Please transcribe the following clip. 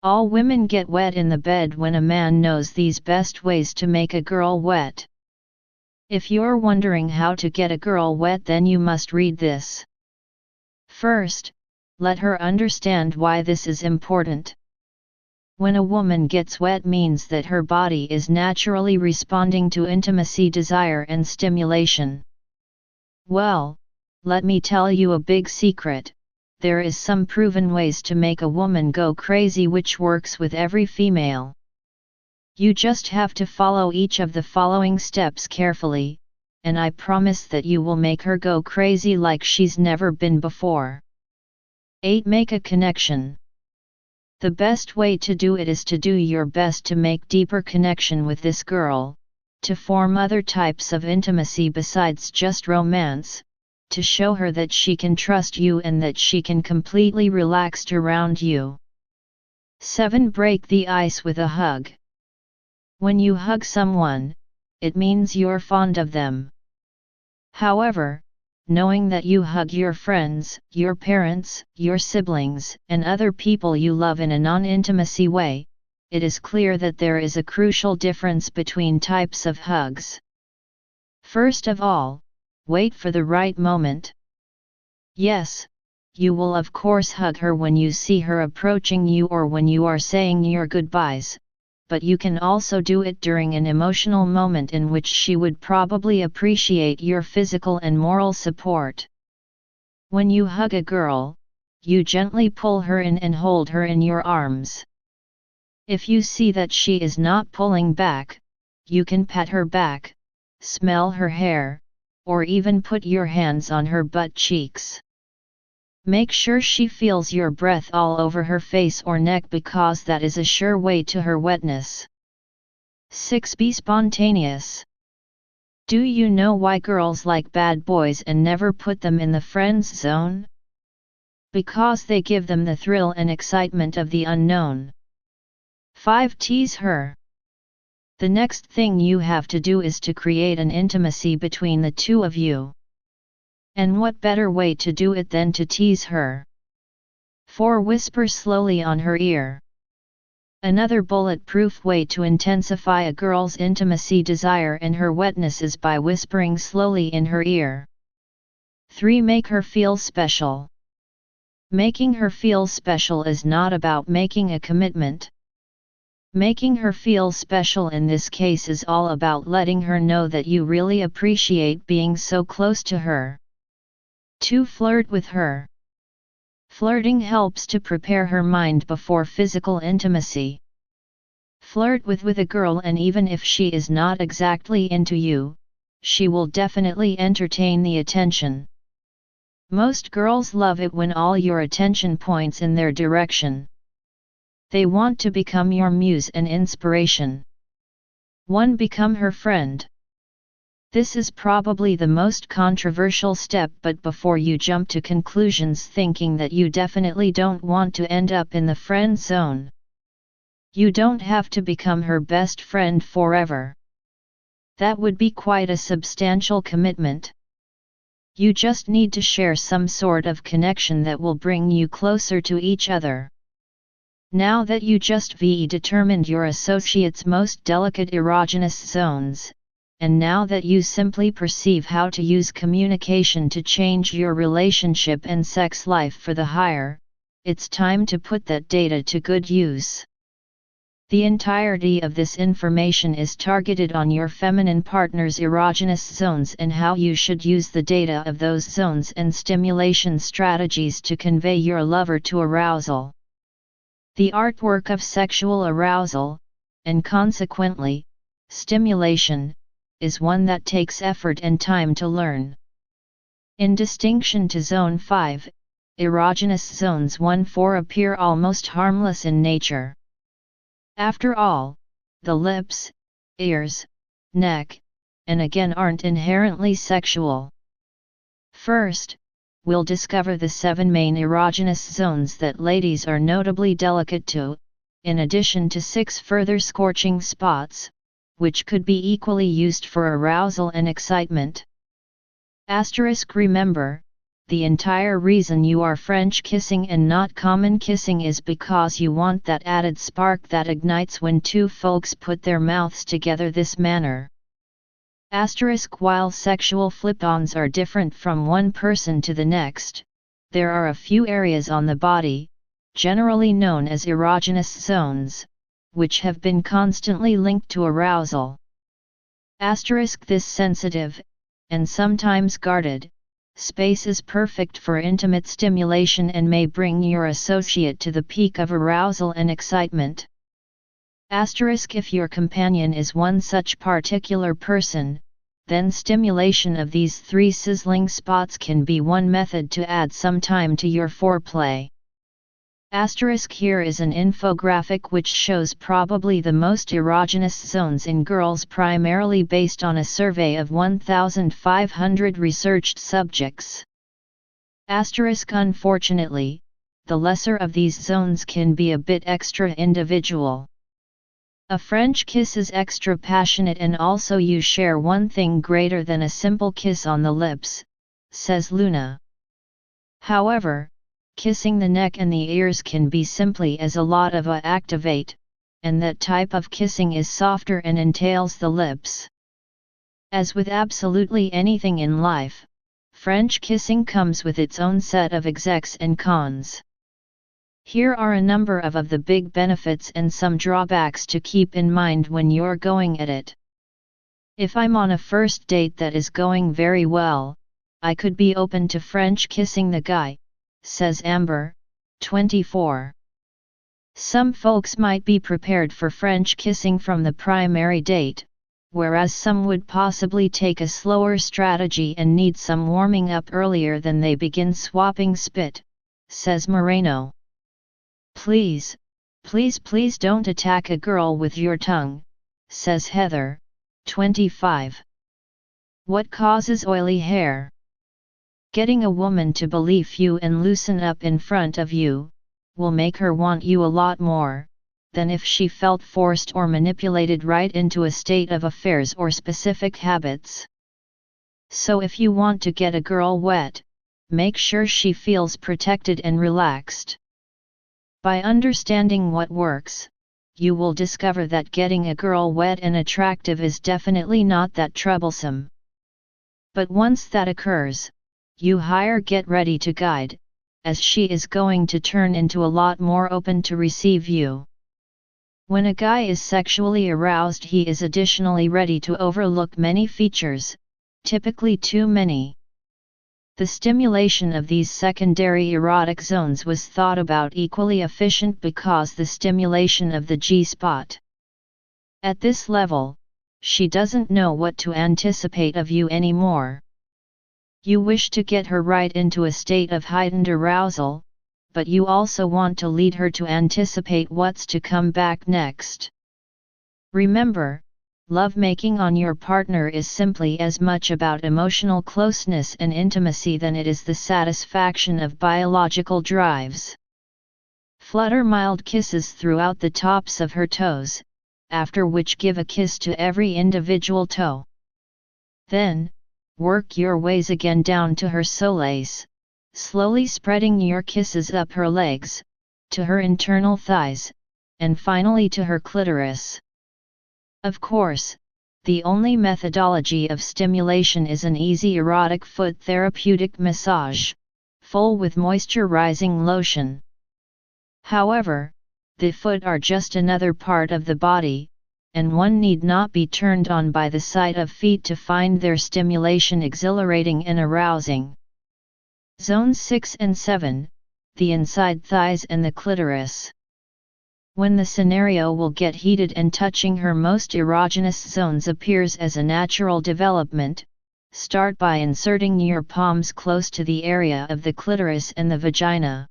All women get wet in the bed when a man knows these best ways to make a girl wet. If you're wondering how to get a girl wet, then you must read this. First, let her understand why this is important. When a woman gets wet means that her body is naturally responding to intimacy, desire and stimulation. Well, let me tell you a big secret. There is some proven ways to make a woman go crazy which works with every female. You just have to follow each of the following steps carefully, and I promise that you will make her go crazy like she's never been before. 8. Make a connection. The best way to do it is to do your best to make deeper connection with this girl, to form other types of intimacy besides just romance, to show her that she can trust you and that she can completely relax around you. 7. Break the ice with a hug. When you hug someone, it means you're fond of them. However, knowing that you hug your friends, your parents, your siblings, and other people you love in a non-intimacy way, it is clear that there is a crucial difference between types of hugs. First of all, wait for the right moment. Yes, you will of course hug her when you see her approaching you or when you are saying your goodbyes, but you can also do it during an emotional moment in which she would probably appreciate your physical and moral support. When you hug a girl, you gently pull her in and hold her in your arms. If you see that she is not pulling back, you can pat her back, smell her hair, or even put your hands on her butt cheeks. Make sure she feels your breath all over her face or neck because that is a sure way to her wetness. 6. Be spontaneous. Do you know why girls like bad boys and never put them in the friend zone? Because they give them the thrill and excitement of the unknown. 5. Tease her. The next thing you have to do is to create an intimacy between the two of you. And what better way to do it than to tease her? 4. Whisper slowly on her ear. Another bulletproof way to intensify a girl's intimacy, desire and her wetness is by whispering slowly in her ear. 3. Make her feel special. Making her feel special is not about making a commitment. Making her feel special in this case is all about letting her know that you really appreciate being so close to her. 2. Flirt with her. Flirting helps to prepare her mind before physical intimacy. Flirt with a girl, and even if she is not exactly into you, she will definitely entertain the attention. Most girls love it when all your attention points in their direction. They want to become your muse and inspiration. 1. Become her friend. This is probably the most controversial step, but before you jump to conclusions thinking that you definitely don't want to end up in the friend zone. You don't have to become her best friend forever. That would be quite a substantial commitment. You just need to share some sort of connection that will bring you closer to each other. Now that you just determined your associate's most delicate erogenous zones, and now that you simply perceive how to use communication to change your relationship and sex life for the higher, it's time to put that data to good use. The entirety of this information is targeted on your feminine partner's erogenous zones and how you should use the data of those zones and stimulation strategies to convey your lover to arousal. The artwork of sexual arousal, and consequently, stimulation, is one that takes effort and time to learn. In distinction to Zone 5, erogenous zones 1-4 appear almost harmless in nature. After all, the lips, ears, neck, and again aren't inherently sexual. First, we'll discover the 7 main erogenous zones that ladies are notably delicate to, in addition to 6 further scorching spots, which could be equally used for arousal and excitement. Remember, the entire reason you are French kissing and not common kissing is because you want that added spark that ignites when two folks put their mouths together this manner. While sexual flip-ons are different from one person to the next, there are a few areas on the body, generally known as erogenous zones, which have been constantly linked to arousal. This sensitive, and sometimes guarded, space is perfect for intimate stimulation and may bring your associate to the peak of arousal and excitement. If your companion is one such particular person, then stimulation of these three sizzling spots can be one method to add some time to your foreplay. Here is an infographic which shows probably the most erogenous zones in girls, primarily based on a survey of 1,500 researched subjects. Unfortunately, the lesser of these zones can be a bit extra individual. A French kiss is extra passionate and also you share one thing greater than a simple kiss on the lips, says Luna. However, kissing the neck and the ears can be simply as a lot of activate, and that type of kissing is softer and entails the lips. As with absolutely anything in life, French kissing comes with its own set of execs and cons. Here are a number of the big benefits and some drawbacks to keep in mind when you're going at it. If I'm on a first date that is going very well, I could be open to French kissing the guy, says Amber, 24. Some folks might be prepared for French kissing from the primary date, whereas some would possibly take a slower strategy and need some warming up earlier than they begin swapping spit, says Moreno. Please don't attack a girl with your tongue, says Heather, 25. What causes oily hair? Getting a woman to believe you and loosen up in front of you, will make her want you a lot more, than if she felt forced or manipulated right into a state of affairs or specific habits. So if you want to get a girl wet, make sure she feels protected and relaxed. By understanding what works, you will discover that getting a girl wet and attractive is definitely not that troublesome. But once that occurs, you get ready to guide, as she is going to turn into a lot more open to receive you. When a guy is sexually aroused, he is additionally ready to overlook many features, typically too many. The stimulation of these secondary erotic zones was thought about equally efficient because the stimulation of the G-spot. At this level, she doesn't know what to anticipate of you anymore. You wish to get her right into a state of heightened arousal, but you also want to lead her to anticipate what's to come back next. Remember, lovemaking on your partner is simply as much about emotional closeness and intimacy than it is the satisfaction of biological drives. Flutter mild kisses throughout the tops of her toes, after which give a kiss to every individual toe. Then, work your ways again down to her soles, slowly spreading your kisses up her legs, to her internal thighs, and finally to her clitoris. Of course, the only methodology of stimulation is an easy erotic foot therapeutic massage, full with moisturizing lotion. However, the foot are just another part of the body, and one need not be turned on by the sight of feet to find their stimulation exhilarating and arousing. Zones 6 and 7, the inside thighs and the clitoris. When the scenario will get heated and touching her most erogenous zones appears as a natural development, start by inserting your palms close to the area of the clitoris and the vagina.